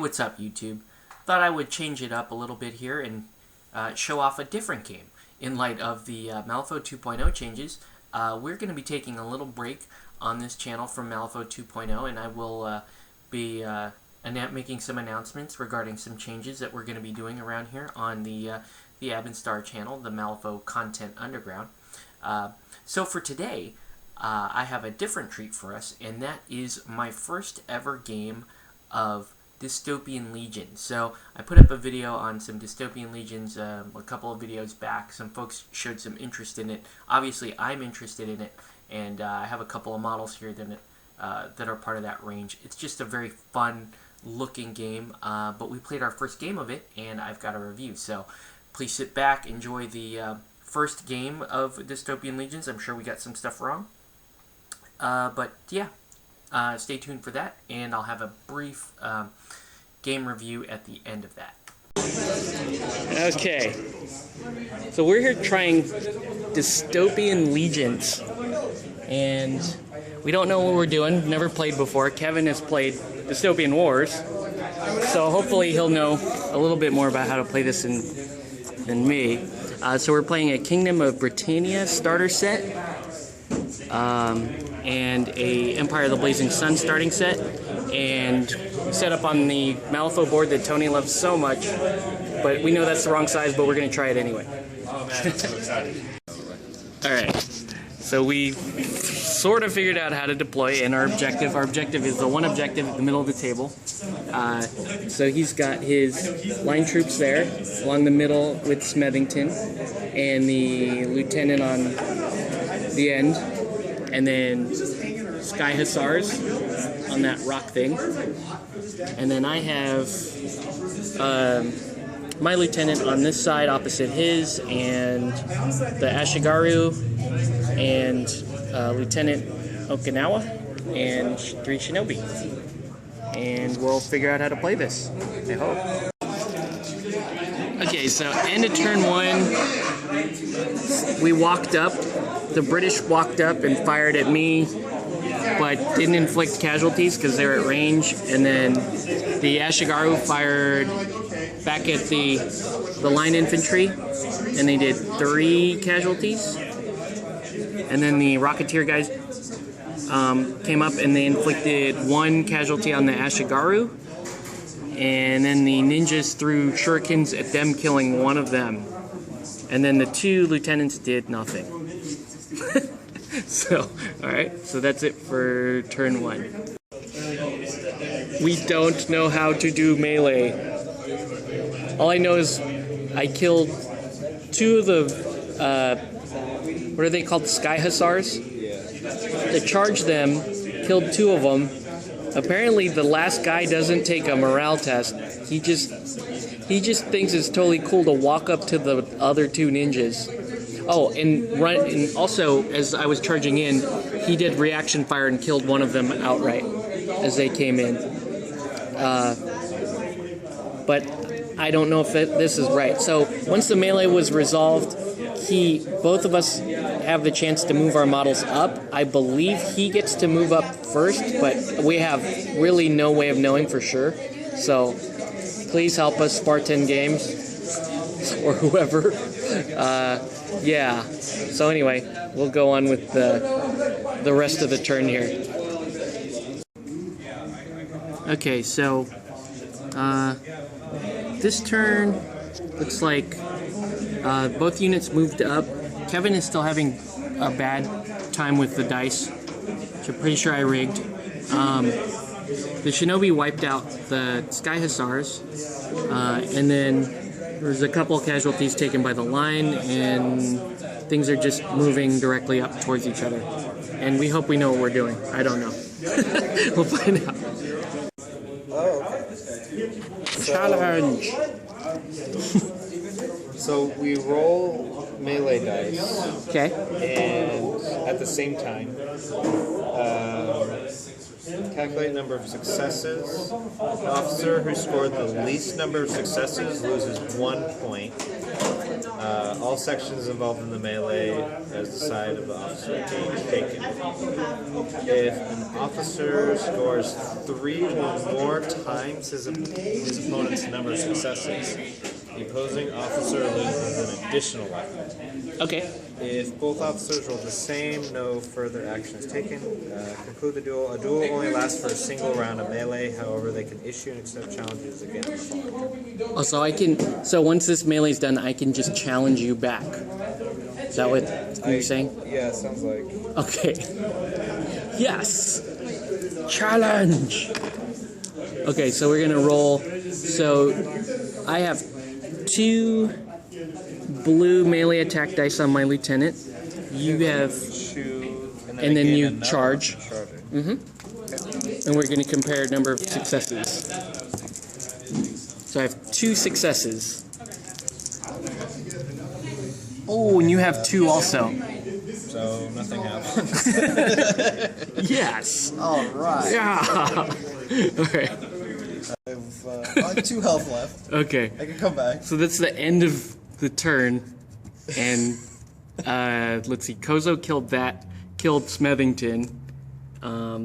what's up YouTube? Thought I would change it up a little bit here and show off a different game. In light of the Malifaux 2.0 changes, we're going to be taking a little break on this channel from Malifaux 2.0, and I will be making some announcements regarding some changes that we're going to be doing around here on the Star channel, the Malifaux Content Underground. So for today, I have a different treat for us, and that is my first ever game of Dystopian Legions. So I put up a video on some Dystopian Legions a couple of videos back. Some folks showed some interest in it. Obviously, I'm interested in it, and I have a couple of models here that are part of that range. It's just a very fun looking game, but we played our first game of it, and I've got a review. So please sit back, enjoy the first game of Dystopian Legions. I'm sure we got some stuff wrong, but yeah. Stay tuned for that, and I'll have a brief game review at the end of that. Okay, so we're here trying Dystopian Legions, and we don't know what we're doing. Never played before. Kevin has played Dystopian Wars, so hopefully he'll know a little bit more about how to play this than me. So we're playing a Kingdom of Brittania starter set. And a Empire of the Blazing Sun starting set, and set up on the Malifaux board that Tony loves so much, but we know that's the wrong size, but we're going to try it anyway. Oh man, I'm so excited. Alright, so we sort of figured out how to deploy, and our objective is the one objective at the middle of the table. So he's got his line troops there, along the middle with Smethington, and the lieutenant on the end. And then Sky Hussars on that rock thing. And then I have my lieutenant on this side opposite his, and the Ashigaru, and Lieutenant Okinawa, and 3 Shinobi. And we'll figure out how to play this, I hope. Okay, so end of turn 1, we walked up. The British walked up and fired at me, but didn't inflict casualties because they were at range. And then the Ashigaru fired back at the line infantry, and they did 3 casualties. And then the Rocketeer guys came up and they inflicted 1 casualty on the Ashigaru. And then the ninjas threw shurikens at them, killing 1 of them. And then the 2 lieutenants did nothing. So, alright, so that's it for turn 1. We don't know how to do melee. All I know is I killed 2 of the, what are they called, Sky Hussars? I charged them, killed 2 of them. Apparently the last guy doesn't take a morale test. He just thinks it's totally cool to walk up to the other 2 ninjas. Oh, and also, as I was charging in, he did reaction fire and killed 1 of them outright as they came in. But I don't know if this is right. So once the melee was resolved, both of us have the chance to move our models up. I believe he gets to move up first, but we have really no way of knowing for sure. So please help us, Spartan Games, or whoever. Yeah, so anyway, we'll go on with the rest of the turn here. Okay, so this turn looks like both units moved up. Kevin is still having a bad time with the dice, which I'm pretty sure I rigged. The Shinobi wiped out the Sky Hussars, and then there's a couple casualties taken by the line, and things are just moving directly up towards each other. And we hope we know what we're doing. I don't know. We'll find out. Oh, okay. Challenge! So we roll melee dice. Okay. And at the same time, calculate number of successes. The officer who scored the least number of successes loses 1 point. All sections involved in the melee as the side of the officer taken. If an officer scores 3 or more times his opponent's number of successes, the opposing officer loses an additional life. Okay. If both officers roll the same, no further action is taken. Conclude the duel. A duel only lasts for a single round of melee. However, they can issue and accept challenges again on the following turn. Oh, so I can. So once this melee's done, I can just challenge you back. Is that what you're saying? Yeah, sounds like. Okay. Yes. Challenge. Okay, so we're gonna roll. So I have 2 blue melee attack dice on my lieutenant. You have, and then you charge. And we're going to compare number of successes. So I have 2 successes. Oh, and you have 2 also. So nothing happens. Yes. All right. Yeah. Okay. I have 2 health left. Okay. I can come back. So that's the end of the turn, and let's see. Kozo killed Smethington.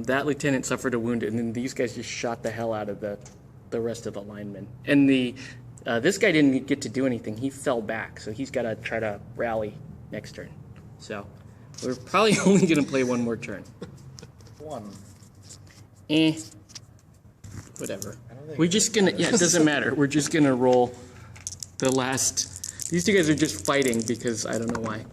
That lieutenant suffered a wound, and then these guys just shot the hell out of the rest of the linemen. And this guy didn't get to do anything. He fell back, so he's got to try to rally next turn. So we're probably only going to play 1 more turn. 1. Whatever. We're just gonna. Yeah, it doesn't matter. We're just gonna roll the last. These 2 guys are just fighting because I don't know why.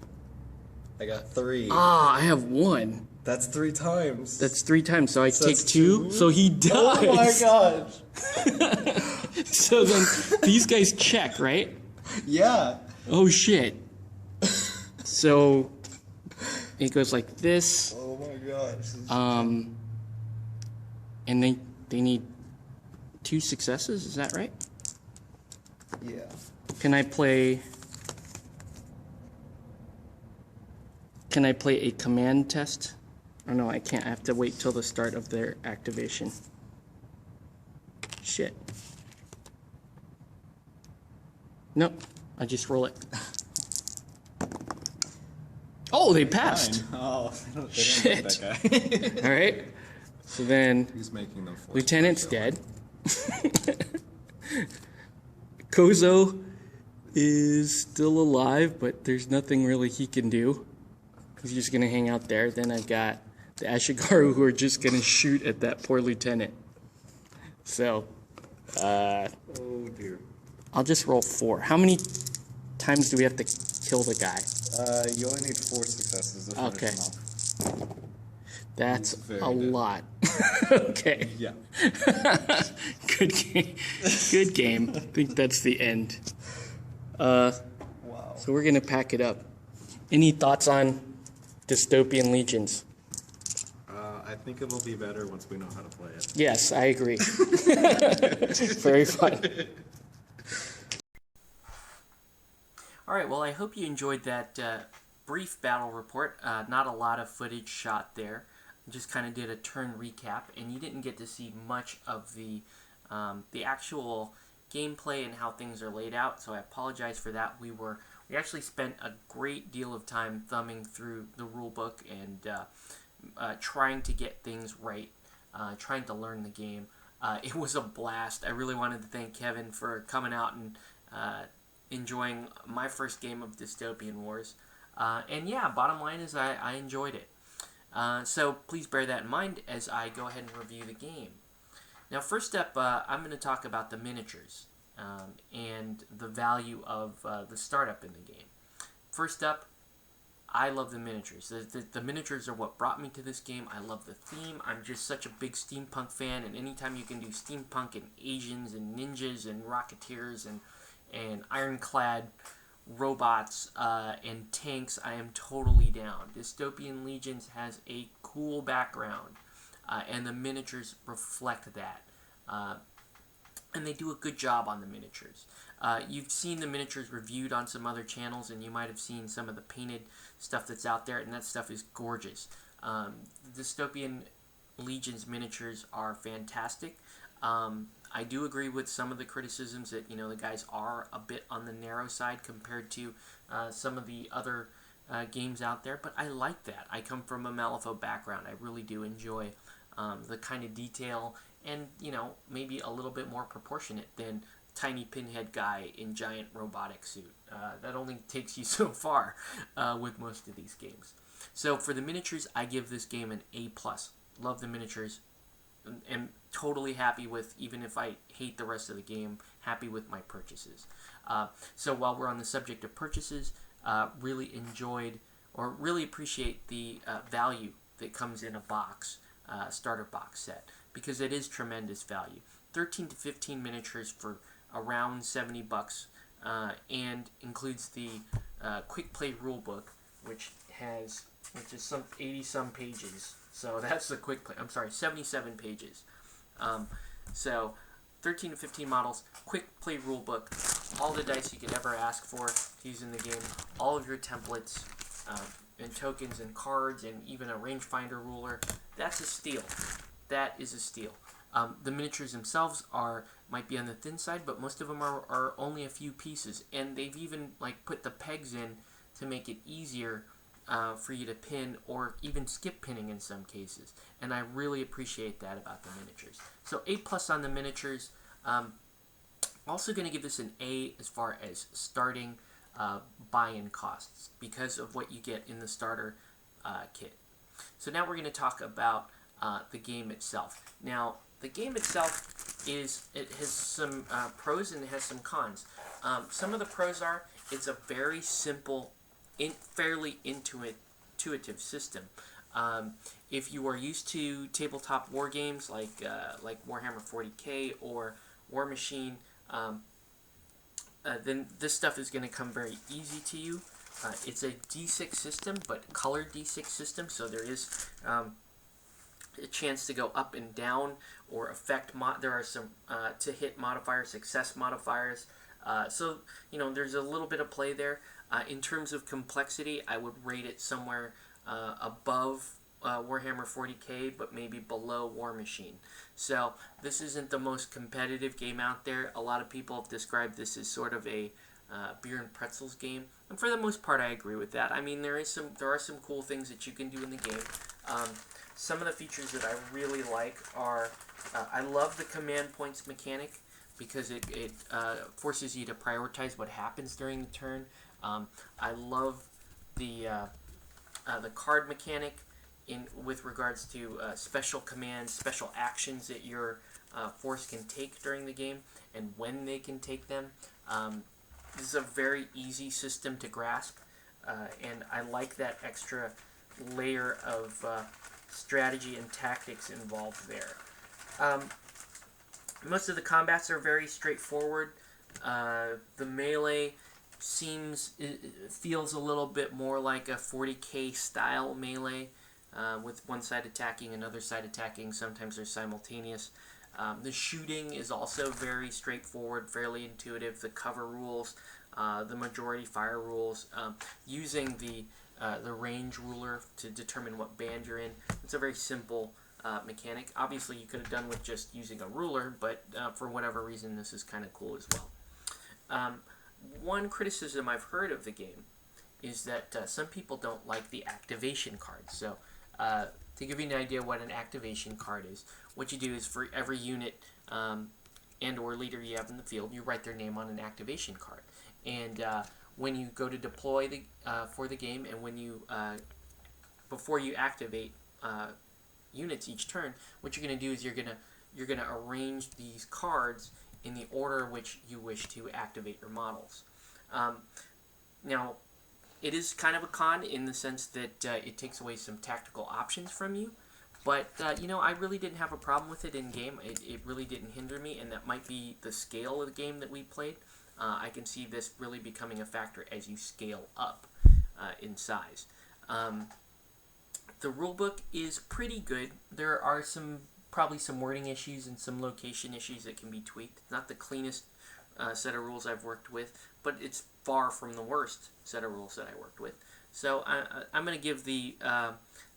I got 3. Ah, I have 1. That's 3 times. That's 3 times. So I take that's 2. 2? So he dies. Oh my gosh. So then these guys check, right? Yeah. Oh shit. So it goes like this. Oh my gosh. And they need 2 successes. Is that right? Yeah. Can I play a command test? Oh no, I can't. I have to wait till the start of their activation. Shit. Nope. I just roll it. Oh, they passed. Oh, they don't Shit. like that guy. All right. So then He's making them force Lieutenant's dead. Kozo is still alive, but there's nothing really he can do. He's just going to hang out there. Then I've got the Ashigaru who are just going to shoot at that poor lieutenant. So, Oh dear. I'll just roll 4. How many times do we have to kill the guy? You only need 4 successes to finish Okay. him off. That's very a dead. lot. Okay. Yeah. Good game. Good game. I think that's the end. Wow. So we're going to pack it up. Any thoughts on Dystopian Legions? I think it will be better once we know how to play it. Yes, I agree. Very fun. All right, well, I hope you enjoyed that brief battle report. Not a lot of footage shot there. Just kind of did a turn recap, and you didn't get to see much of the actual gameplay and how things are laid out, so I apologize for that. We actually spent a great deal of time thumbing through the rulebook and trying to get things right, trying to learn the game. It was a blast. I really wanted to thank Kevin for coming out and enjoying my first game of Dystopian Wars. And yeah, bottom line is I enjoyed it. So please bear that in mind as I go ahead and review the game. Now, first up, I'm going to talk about the miniatures and the value of the startup in the game. First up, I love the miniatures. The miniatures are what brought me to this game. I love the theme. I'm just such a big steampunk fan, and anytime you can do steampunk and Asians and ninjas and rocketeers and ironclad robots and tanks, I am totally down. Dystopian Legions has a cool background, and the miniatures reflect that. And they do a good job on the miniatures. You've seen the miniatures reviewed on some other channels, and you might have seen some of the painted stuff that's out there, and that stuff is gorgeous. Dystopian Legions miniatures are fantastic. I I do agree with some of the criticisms that, you know, the guys are a bit on the narrow side compared to some of the other games out there, but I like that. I come from a Malifaux background. I really do enjoy the kind of detail and, you know, maybe a little bit more proportionate than tiny pinhead guy in giant robotic suit. That only takes you so far with most of these games. So for the miniatures, I give this game an A+. Love the miniatures. Am totally happy with, even if I hate the rest of the game, happy with my purchases. So while we're on the subject of purchases, really enjoyed or really appreciate the value that comes in a box, starter box set, because it is tremendous value. 13 to 15 miniatures for around $70, and includes the quick play rulebook, which is some 80 some pages. So that's the quick play. I'm sorry, 77 pages. So 13 to 15 models, quick play rulebook, all the dice you could ever ask for to use in the game, all of your templates and tokens and cards, and even a rangefinder ruler. That's a steal. That is a steal. The miniatures themselves might be on the thin side, but most of them are only a few pieces, and they've even put the pegs in to make it easier for you to pin, or even skip pinning in some cases, and I really appreciate that about the miniatures. So A+ on the miniatures. Also going to give this an A as far as starting buy-in costs, because of what you get in the starter kit. So now we're going to talk about the game itself. Now, the game itself has some pros and it has some cons. Some of the pros are it's a very simple, fairly intuitive system. If you are used to tabletop war games like Warhammer 40k or War Machine, then this stuff is going to come very easy to you. It's a D6 system, but colored D6 system, so there is a chance to go up and down or affect. There are some to hit modifiers, success modifiers. So you know, there's a little bit of play there. In terms of complexity, I would rate it somewhere above Warhammer 40k, but maybe below War Machine. So this isn't the most competitive game out there. A lot of people have described this as sort of a beer and pretzels game, and for the most part, I agree with that. I mean, there are some cool things that you can do in the game. Some of the features that I really like are I love the command points mechanic, because it forces you to prioritize what happens during the turn. I love the card mechanic with regards to special commands, special actions that your force can take during the game, and when they can take them. This is a very easy system to grasp, and I like that extra layer of strategy and tactics involved there. Most of the combats are very straightforward. The melee feels a little bit more like a 40k style melee, with one side attacking, another side attacking. Sometimes they're simultaneous. The shooting is also very straightforward, fairly intuitive. The cover rules, the majority fire rules, using the range ruler to determine what band you're in. It's a very simple mechanic. Obviously, you could have done with just using a ruler, but for whatever reason, this is kind of cool as well. One criticism I've heard of the game is that some people don't like the activation cards. So, to give you an idea what an activation card is, what you do is for every unit and or leader you have in the field, you write their name on an activation card. And when you go to deploy for the game, and when you before you activate units each turn, what you're going to do is you're going to arrange these cards in the order in which you wish to activate your models. Now, it is kind of a con in the sense that it takes away some tactical options from you, but you know, I really didn't have a problem with it in game. It really didn't hinder me, and that might be the scale of the game that we played. I can see this really becoming a factor as you scale up in size. The rulebook is pretty good. There are probably some wording issues and some location issues that can be tweaked. Not the cleanest set of rules I've worked with, but it's far from the worst set of rules that I worked with. So I'm going to give the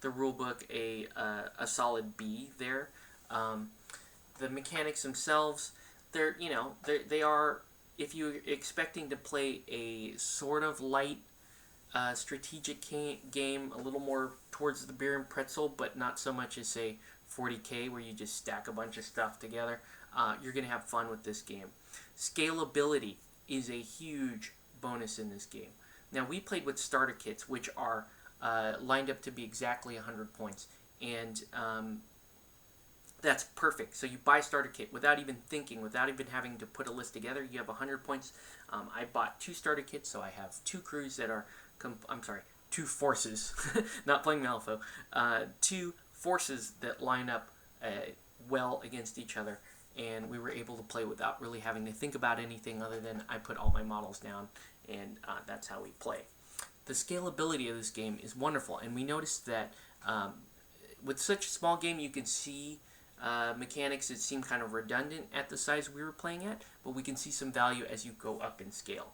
rulebook a solid B there. The mechanics themselves, they are, if you're expecting to play a sort of light strategic game, a little more towards the beer and pretzel, but not so much as, say, 40K, where you just stack a bunch of stuff together, you're going to have fun with this game. Scalability is a huge bonus in this game. Now, we played with starter kits, which are lined up to be exactly 100 points, and that's perfect. So you buy starter kit without even thinking, without even having to put a list together. You have 100 points. I bought 2 starter kits, so I have 2 crews that are, 2 forces, not playing Malifaux, 2 forces that line up well against each other, and we were able to play without really having to think about anything other than I put all my models down, and that's how we play. The scalability of this game is wonderful, and we noticed that with such a small game, you can see mechanics that seem kind of redundant at the size we were playing at, but we can see some value as you go up in scale.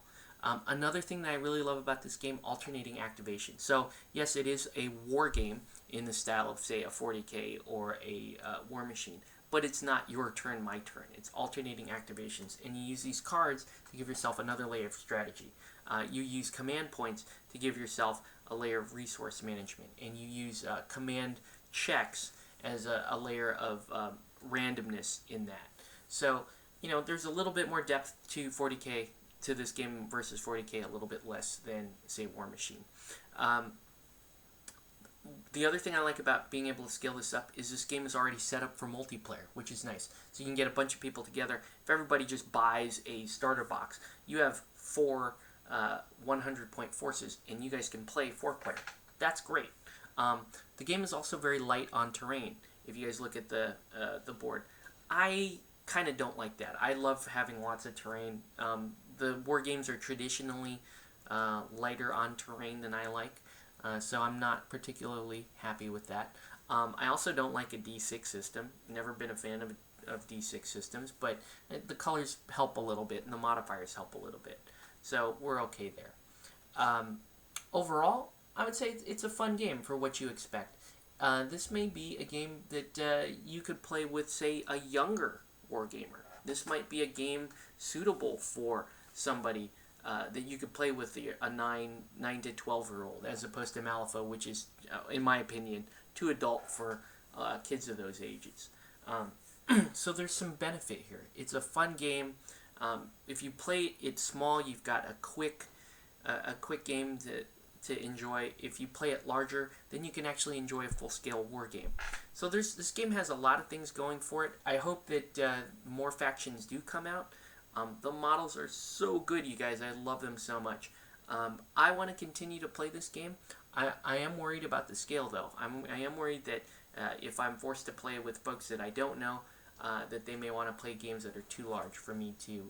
Another thing that I really love about this game, alternating activation. So yes, it is a war game in the style of, say, a 40K or a War Machine, but it's not your turn, my turn. It's alternating activations, and you use these cards to give yourself another layer of strategy. You use command points to give yourself a layer of resource management, and you use command checks as a layer of randomness in that. So, there's a little bit more depth to 40K, to this game versus 40K, a little bit less than, say, War Machine. The other thing I like about being able to scale this up is this game is already set up for multiplayer, which is nice. So you can get a bunch of people together. If everybody just buys a starter box, you have 4 100-point forces, and you guys can play 4-player. That's great. The game is also very light on terrain. If you guys look at the board, I kind of don't like that. I love having lots of terrain. The war games are traditionally lighter on terrain than I like, so I'm not particularly happy with that. I also don't like a D6 system. Never been a fan of D6 systems, but the colors help a little bit, and the modifiers help a little bit. So we're okay there. Overall, I would say it's a fun game for what you expect. This may be a game that you could play with, say, a younger wargamer. This might be a game suitable for somebody that you could play with a 9 to 12-year-old, as opposed to Malifaux, which is, in my opinion, too adult for kids of those ages. So there's some benefit here. It's a fun game. If you play it small, you've got a quick game to enjoy. If you play it larger, then you can actually enjoy a full-scale war game. So this game has a lot of things going for it. I hope that more factions do come out. The models are so good, you guys. I love them so much. I want to continue to play this game. I am worried about the scale, though. I am worried that if I'm forced to play with folks that I don't know, that they may want to play games that are too large for me to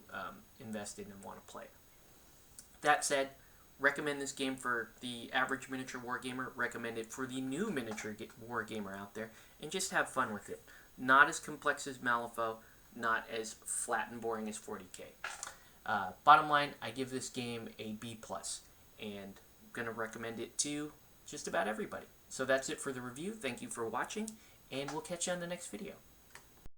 invest in and want to play. That said, recommend this game for the average miniature wargamer. Recommend it for the new miniature wargamer out there, and just have fun with it. Not as complex as Malifaux, not as flat and boring as 40K. Bottom line, I give this game a B+, and I'm going to recommend it to just about everybody. So that's it for the review. Thank you for watching, and we'll catch you on the next video.